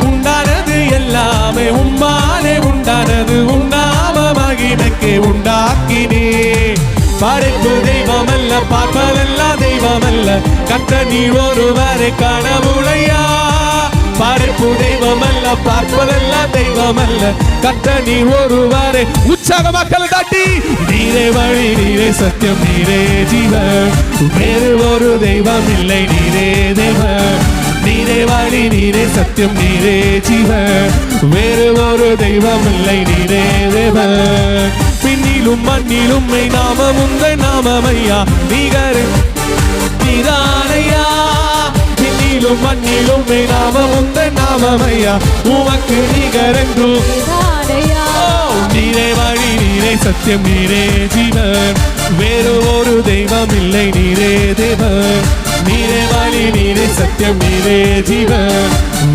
உண்டானது எல்லாமே உம்மாலே உண்டானது உண்டாம மகிமைக்கு உண்டாக்கினே. படைப்பு தெய்வமல்ல, பார்ப்பதெல்லாம் தெய்வமல்ல, கர்த்தர் நீர் ஒருவரை கடவுளையா. படைப்பு தெய்வமல்ல, பார்ப்பதெல்லாம் தெய்வமல்ல, கர்த்தர் நீர் ஒருவரை. உற்சாக மக்களை தட்டி, நீரே வழி, நீரே சத்தியம், நீரே ஜீவன், வேறு ஒரு தெய்வம் இல்லை, நீரே தேவன். நீரே வழி, நீரே சத்தியம், நீரே ஜீவன், வேறு ஒரு தெய்வம் இல்லை, நீரே தேவன். பின்னிலும் மண்ணிலும் நாமம் உங்கள் நாமமையா, நீகர் நீதானையா. பின்னிலும் மண்ணிலும் நாமம் உங்கள் நாமமையா, உமக்கு நிகரென்றும் நீரே வழி, நீரே சத்தியம், நீரே ஜீவன், வேறு ஒரு தெய்வம் இல்லை, நீரே தேவன். நீரே வழி, நீரே சத்தியம், நீரே ஜீவன்,